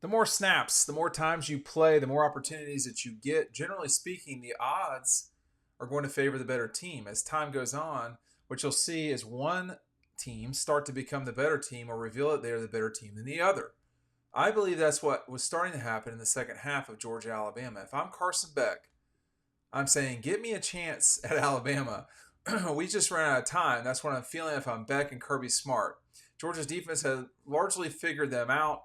the more snaps, the more times you play, the more opportunities that you get. Generally speaking, the odds are going to favor the better team. As time goes on, what you'll see is one team start to become the better team or reveal that they're the better team than the other. I believe that's what was starting to happen in the second half of Georgia Alabama. If I'm Carson Beck, I'm saying, give me a chance at Alabama. We just ran out of time. That's what I'm feeling if I'm Beck and Kirby Smart. Georgia's defense had largely figured them out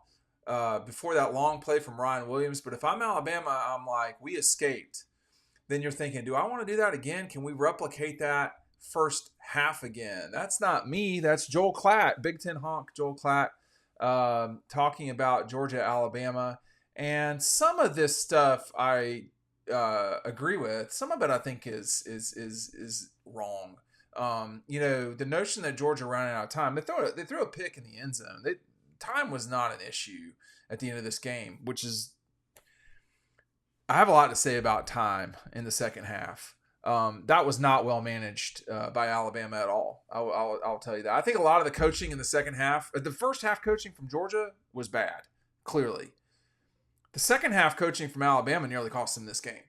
before that long play from Ryan Williams. But if I'm Alabama, I'm like, we escaped. Then you're thinking, do I want to do that again? Can we replicate that first half again? That's not me. That's Joel Klatt, Big Ten honk, Joel Klatt, talking about Georgia, Alabama. And some of this stuff I agree with. Some of it I think is wrong. The notion that Georgia ran out of time, they threw a pick in the end zone. Time was not an issue at the end of this game, which is, I have a lot to say about time in the second half. That was not well managed by Alabama at all. I'll tell you that. I think a lot of the coaching in the second half, the first half coaching from Georgia was bad, clearly. The second half coaching from Alabama nearly cost them this game.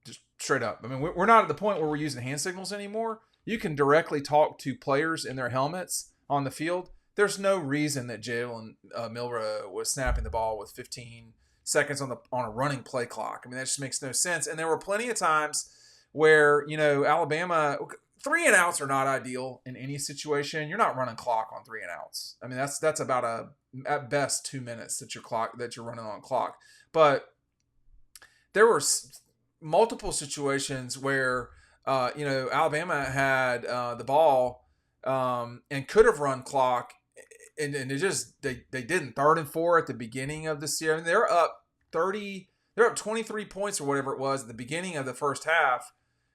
Just straight up. I mean, we're not at the point where we're using hand signals anymore. You can directly talk to players in their helmets on the field. There's no reason that Jalen Milroe was snapping the ball with 15 seconds on a running play clock. I mean, that just makes no sense. And there were plenty of times where, Alabama, 3 and outs are not ideal in any situation. You're not running clock on 3 and outs. I mean, that's about at best 2 minutes that you're running on clock. But there were multiple situations where Alabama had the ball and could have run clock, and they didn't. 3rd and 4 at the beginning of the series. I mean, they're up 23 points or whatever it was at the beginning of the first half.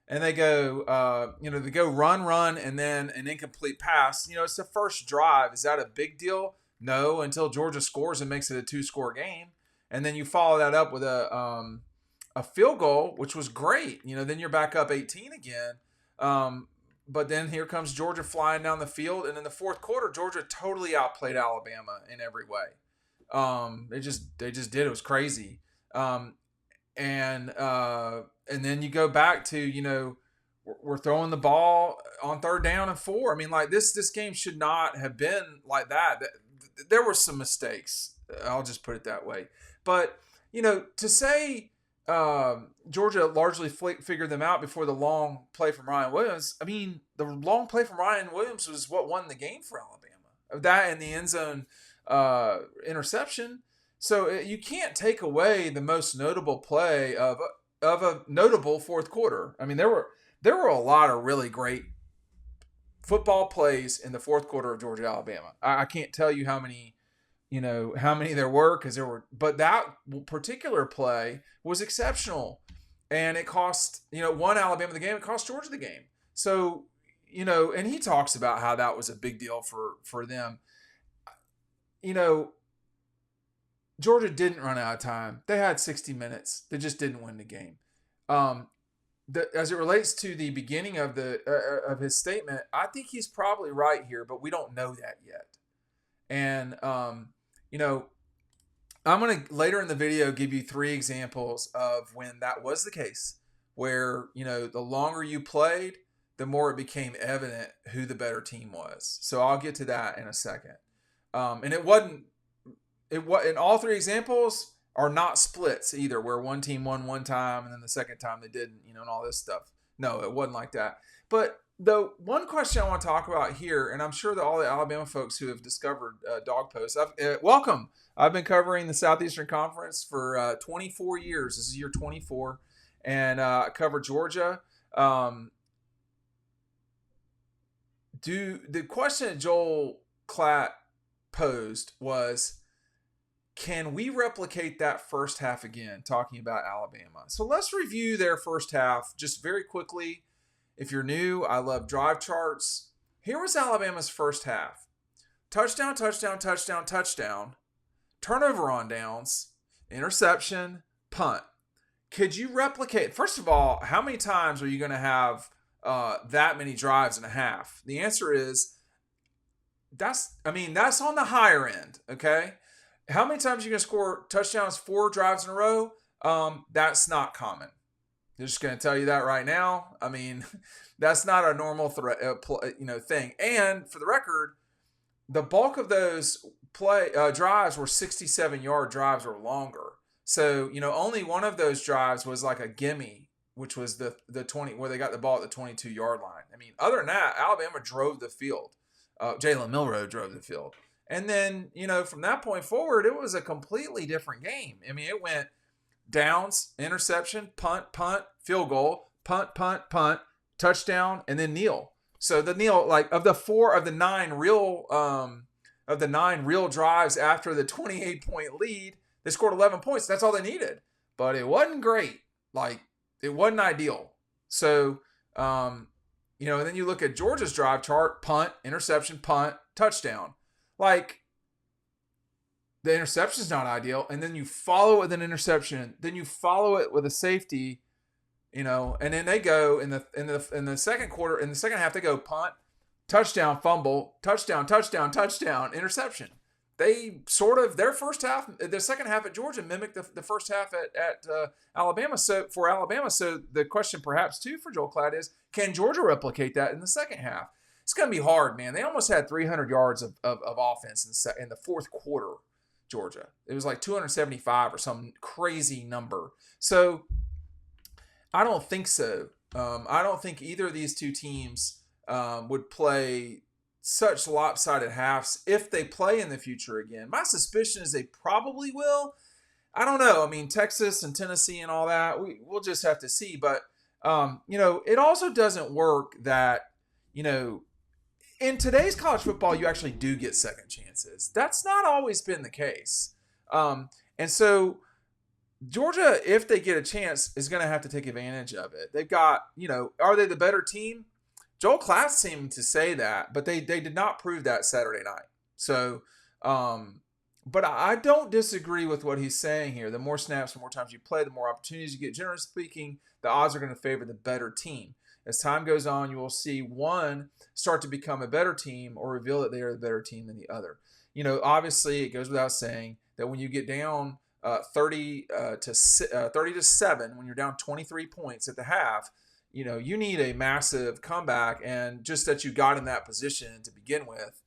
And they go, they go run, and then an incomplete pass. It's the first drive. Is that a big deal? No, until Georgia scores and makes it a 2-score game. And then you follow that up with a field goal, which was great. Then you're back up 18 again. But then here comes Georgia flying down the field. And in the fourth quarter, Georgia totally outplayed Alabama in every way. They just did. It was crazy. And then you go back to, we're throwing the ball on 3rd down and 4. I mean, like this game should not have been like that. There were some mistakes. I'll just put it that way. But, to say Georgia largely figured them out before the long play from Ryan Williams, I mean, the long play from Ryan Williams was what won the game for Alabama. That and the end zone interception. So you can't take away the most notable play of a notable fourth quarter. I mean, there were a lot of really great football plays in the fourth quarter of Georgia Alabama. I can't tell you how many there were, but that particular play was exceptional, and it cost won Alabama the game. It cost Georgia the game. So and he talks about how that was a big deal for them. Georgia didn't run out of time. They had 60 minutes. They just didn't win the game. As it relates to the beginning of of his statement, I think he's probably right here, but we don't know that yet. And I'm going to later in the video give you 3 examples of when that was the case, where the longer you played, the more it became evident who the better team was. So I'll get to that in a second. And and all 3 examples are not splits either, where one team won one time and then the second time they didn't, and all this stuff. No, it wasn't like that. But the one question I want to talk about here, and I'm sure that all the Alabama folks who have discovered Dawg Post, welcome. I've been covering the Southeastern Conference for 24 years. This is year 24, and I covered Georgia. The question that Joel Klatt posed was, can we replicate that first half again, talking about Alabama? So let's review their first half just very quickly. If you're new, I love drive charts. Here was Alabama's first half. Touchdown, touchdown, touchdown, touchdown. Turnover on downs. Interception. Punt. Could you replicate? First of all, how many times are you going to have that many drives in a half? The answer is that's on the higher end, okay? How many times are you going to score touchdowns 4 drives in a row? That's not common. I'm just going to tell you that right now. I mean, that's not a normal thing. And for the record, the bulk of those drives were 67-yard drives or longer. So, only one of those drives was like a gimme, which was the 20 where they got the ball at the 22-yard line. I mean, other than that, Alabama drove the field. Jalen Milroe drove the field. And then, from that point forward, it was a completely different game. I mean, it went downs, interception, punt, field goal, punt, touchdown, and then kneel. So the kneel, like of the 9 real drives after the 28-point lead, they scored 11 points. That's all they needed. But it wasn't great. Like, it wasn't ideal. So, and then you look at Georgia's drive chart: punt, interception, punt, touchdown. Like, the interception is not ideal, and then you follow it with an interception, then you follow it with a safety, and then they go in the second quarter, in the second half, they go punt, touchdown, fumble, touchdown, interception. They sort of, their first half, the second half at Georgia mimicked the first half at Alabama. So for Alabama, the question perhaps too for Joel Klatt is, can Georgia replicate that in the second half? It's going to be hard, man. They almost had 300 yards of offense in the fourth quarter, Georgia. It was like 275 or some crazy number. So I don't think so. I don't think either of these two teams would play such lopsided halves if they play in the future again. My suspicion is they probably will. I don't know. I mean, Texas and Tennessee and all that, we'll just have to see. But, it also doesn't work that, in today's college football, you actually do get second chances. That's not always been the case. And so Georgia, if they get a chance, is going to have to take advantage of it. They've got, are they the better team? Joel Klatt seemed to say that, but they did not prove that Saturday night. So, but I don't disagree with what he's saying here. The more snaps, the more times you play, the more opportunities you get. Generally speaking, the odds are going to favor the better team. As time goes on, you will see one start to become a better team or reveal that they are the better team than the other. Obviously, it goes without saying that when you get down 30 to 7, when you're down 23 points at the half, you need a massive comeback. And just that you got in that position to begin with,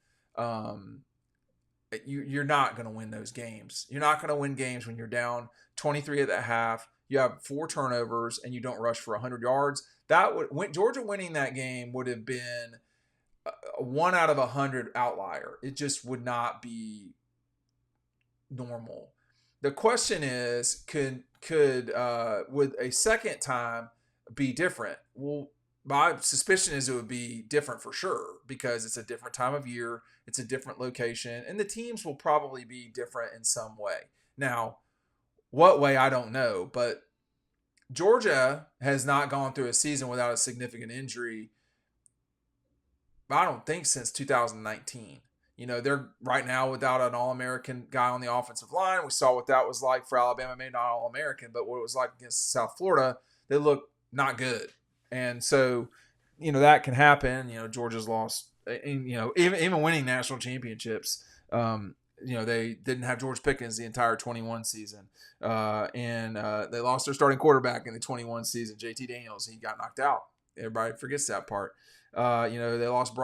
you're not going to win those games. You're not going to win games when you're down 23 at the half. You have 4 turnovers and you don't rush for 100 yards. Georgia winning that game would have been a 1 out of 100 outlier. It just would not be normal. The question is, could would a second time be different? Well, my suspicion is it would be different for sure, because it's a different time of year, it's a different location, and the teams will probably be different in some way. Now, what way, I don't know, but Georgia has not gone through a season without a significant injury, I don't think, since 2019. They're right now without an All-American guy on the offensive line. We saw what that was like for Alabama, maybe not All-American, but what it was like against South Florida. They look not good. And so, that can happen. Georgia's lost, and, even winning national championships, they didn't have George Pickens the entire 21 season. And they lost their starting quarterback in the 21 season, JT Daniels. He got knocked out. Everybody forgets that part. They lost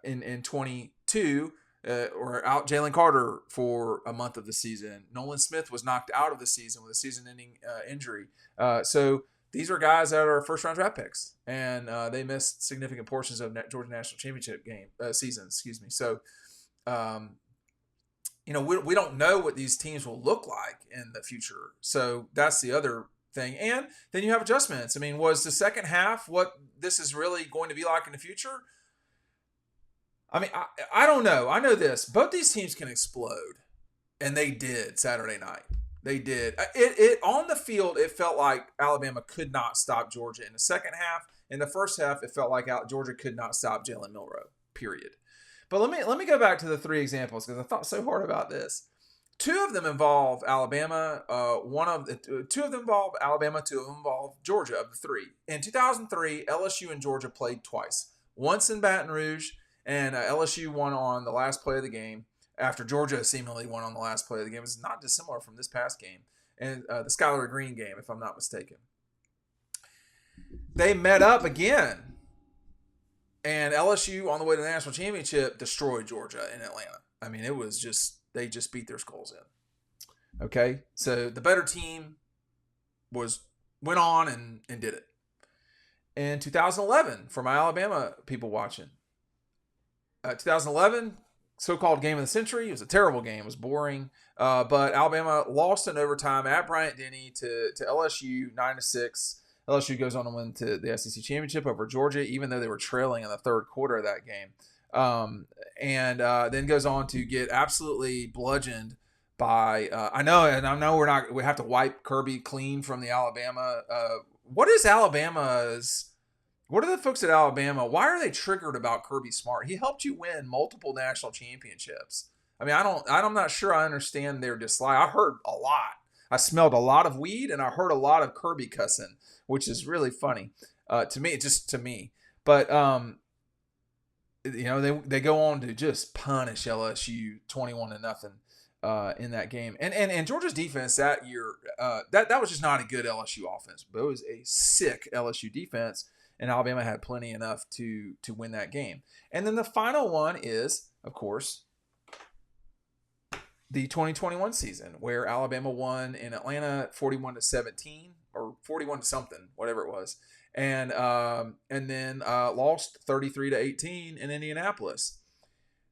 in 22 or out Jalen Carter for a month of the season. Nolan Smith was knocked out of the season with a season-ending injury. So these are guys that are first-round draft picks, and they missed significant portions of Georgia National Championship season. So, we don't know what these teams will look like in the future. So that's the other thing. And then you have adjustments. I mean, was the second half what this is really going to be like in the future? I mean, I don't know. I know this. Both these teams can explode, and they did Saturday night. They did. It on the field, it felt like Alabama could not stop Georgia in the second half. In the first half, it felt like Georgia could not stop Jalen Milroe, period. But let me go back to the 3 examples, because I thought so hard about this. 2 of them involve Alabama. 2 of them involve Alabama. 2 of them involve Georgia. Of the 3, in 2003, LSU and Georgia played twice. Once in Baton Rouge, And LSU won on the last play of the game after Georgia seemingly won on the last play of the game. It's not dissimilar from this past game and the Skylar Green game, if I'm not mistaken. They met up again, and LSU on the way to the national championship destroyed Georgia in Atlanta. I mean, it was just they just beat their skulls in. Okay, so the better team went on and did it. In 2011, for my Alabama people watching, 2011 so-called game of the century. It was a terrible game. It was boring. But Alabama lost in overtime at Bryant-Denny to LSU 9-6. LSU goes on to win to the SEC championship over Georgia, even though they were trailing in the third quarter of that game. And then goes on to get absolutely bludgeoned by I know we have to wipe Kirby clean from the Alabama. What are the folks at Alabama? Why are they triggered about Kirby Smart? He helped you win multiple national championships. I mean, I'm not sure I understand their dislike. I heard a lot. I smelled a lot of weed, and I heard a lot of Kirby cussing, which is really funny to me. But they go on to just punish LSU 21-0 in that game. And Georgia's defense that year, that was just not a good LSU offense, but it was a sick LSU defense. And Alabama had plenty enough to win that game. And then the final one is, of course, the 2021 season, where Alabama won in Atlanta 41-17 or 41-something, whatever it was, and then lost 33-18 in Indianapolis.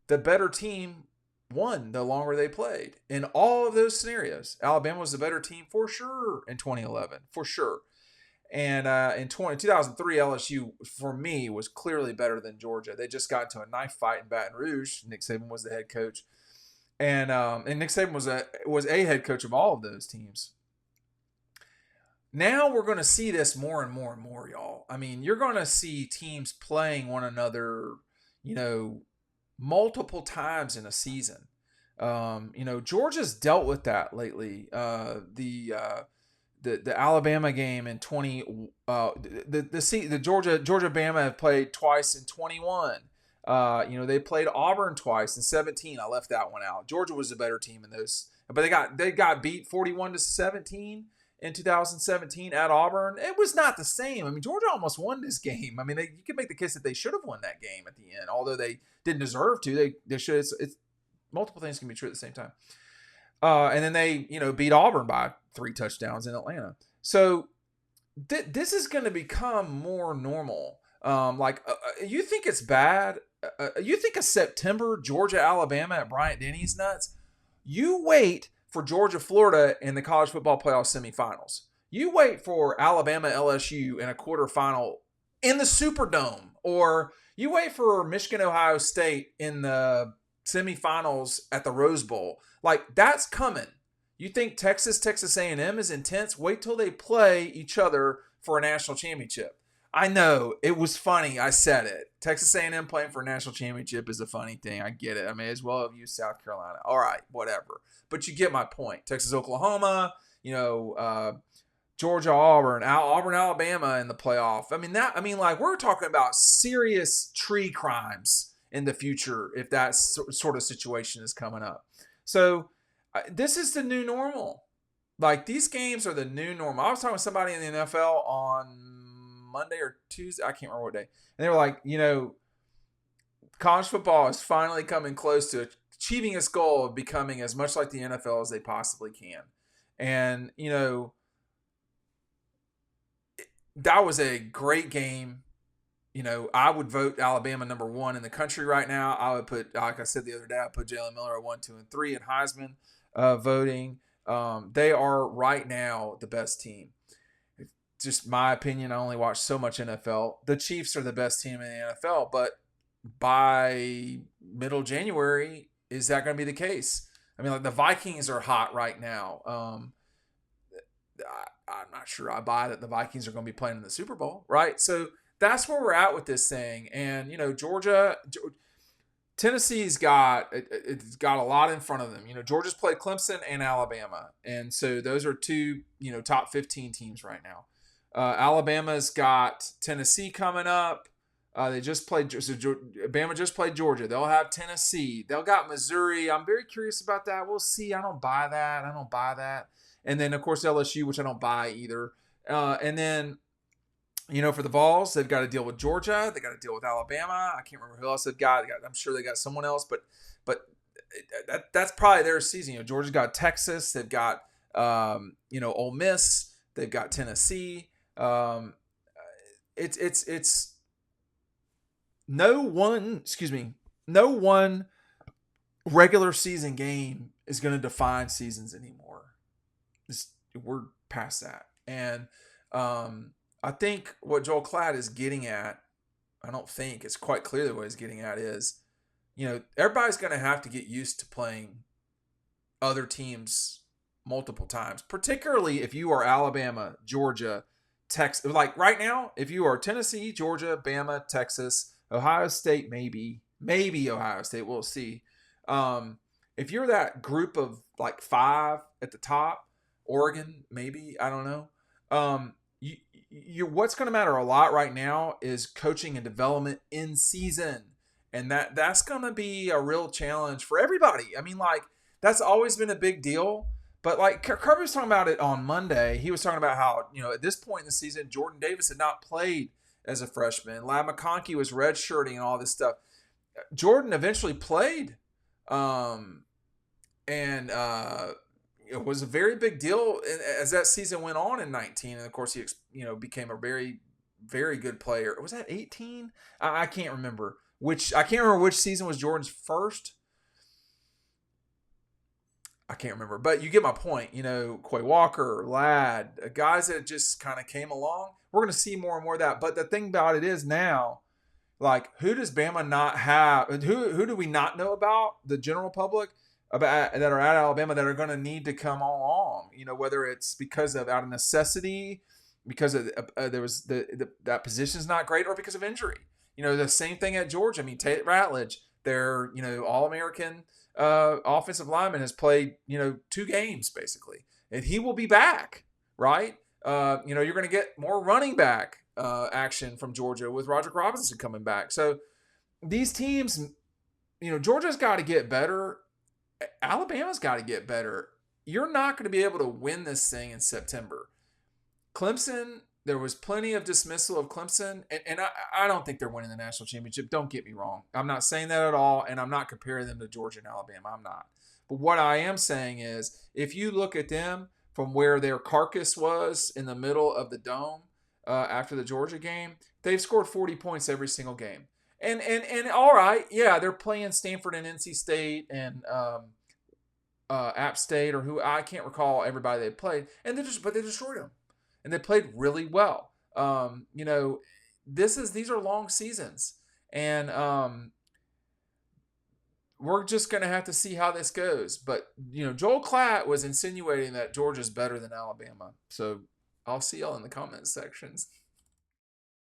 The better team won the longer they played. In all of those scenarios, Alabama was the better team for sure in 2011, for sure. And in 2003, LSU, for me, was clearly better than Georgia. They just got into a knife fight in Baton Rouge. Nick Saban was the head coach. And Nick Saban was a head coach of all of those teams. Now we're going to see this more and more and more, y'all. I mean, you're going to see teams playing one another, multiple times in a season. Georgia's dealt with that lately. The Alabama game in 20 the Georgia Bama have played twice in 21. They played Auburn twice in 17. I left that one out. Georgia was a better team in those, but they got beat 41-17 in 2017 at Auburn. It was not the same. I mean, Georgia almost won this game. I mean, you could make the case that they should have won that game at the end, although they didn't deserve to. They should. It's multiple things can be true at the same time. And then they, beat Auburn by 3 touchdowns in Atlanta. So this is going to become more normal. You think it's bad? You think a September Georgia-Alabama at Bryant-Denny's nuts? You wait for Georgia-Florida in the college football playoff semifinals. You wait for Alabama-LSU in a quarterfinal in the Superdome. Or you wait for Michigan-Ohio State in the semifinals at the Rose Bowl. Like, that's coming. You think Texas A&M is intense? Wait till they play each other for a national championship. I know, it was funny. I said it. Texas A&M playing for a national championship is a funny thing. I get it. I may as well have used South Carolina. All right, whatever. But you get my point. Texas, Oklahoma, Georgia, Auburn, Alabama in the playoff. We're talking about serious tree crimes in the future if that sort of situation is coming up. So this is the new normal. Like, these games are the new normal. I was talking to somebody in the NFL on Monday or Tuesday. I can't remember what day. And they were like, college football is finally coming close to achieving its goal of becoming as much like the NFL as they possibly can. And, that was a great game. I would vote Alabama number 1 in the country right now. I would put, like I said the other day, I put Jalen Miller at 1, 2, and 3 in Heisman voting. They are right now the best team. It's just my opinion. I only watch so much NFL. The Chiefs are the best team in the NFL, but by middle January, is that going to be the case? I mean, the Vikings are hot right now. I'm not sure I buy that the Vikings are going to be playing in the Super Bowl, right? So that's where we're at with this thing. And, Tennessee's it's got a lot in front of them. Georgia's played Clemson and Alabama. And so those are 2, top 15 teams right now. Alabama's got Tennessee coming up. They just played. So Bama just played Georgia. They'll have Tennessee. They'll got Missouri. I'm very curious about that. We'll see. I don't buy that. And then of course LSU, which I don't buy either. And then for the Vols, they've got to deal with Georgia. They got to deal with Alabama. I can't remember who else they've got. I'm sure they got someone else, but that's probably their season. Georgia's got Texas. They've got Ole Miss. They've got Tennessee. It's no one regular season game is going to define seasons anymore. We're past that. And I think what Joel Klatt is getting at, I don't think it's quite clearly what he's getting at is, everybody's going to have to get used to playing other teams multiple times, particularly if you are Alabama, Georgia, Texas. Like right now, if you are Tennessee, Georgia, Bama, Texas, Ohio State, maybe Ohio State, we'll see. If you're that group of like 5 at the top, Oregon, maybe, I don't know. What's going to matter a lot right now is coaching and development in season. And that's going to be a real challenge for everybody. I mean, like, that's always been a big deal. But like Kirby was talking about it on Monday. He was talking about how, at this point in the season, Jordan Davis had not played as a freshman. Ladd McConkey was redshirting and all this stuff. Jordan eventually played. It was a very big deal as that season went on in 19. And of course, he became a very, very good player. Was that 18? I can't remember which season was Jordan's first. I can't remember, but you get my point. Quay Walker, Ladd, guys that just kind of came along. We're going to see more and more of that. But the thing about it is now, like, who does Bama not have? Who do we not know about the general public about that are at Alabama that are going to need to come along? Whether it's because of out of necessity, because of there was that position's not great, or because of injury. The same thing at Georgia. I mean, Tate Ratledge, their All-American offensive lineman, has played 2 games basically, and he will be back, right? You're going to get more running back action from Georgia with Roderick Robinson coming back. So these teams, Georgia's got to get better. Alabama's got to get better. You're not going to be able to win this thing in September. Clemson, there was plenty of dismissal of Clemson, and I don't think they're winning the national championship. Don't get me wrong. I'm not saying that at all, and I'm not comparing them to Georgia and Alabama. I'm not. But what I am saying is, if you look at them from where their carcass was in the middle of the dome after the Georgia game, they've scored 40 points every single game. And all right, yeah, they're playing Stanford and NC State and App State, or who I can't recall everybody they played, and they destroyed them. And they played really well. These are long seasons, and we're just going to have to see how this goes. But Joel Klatt was insinuating that Georgia's better than Alabama. So I'll see y'all in the comments sections.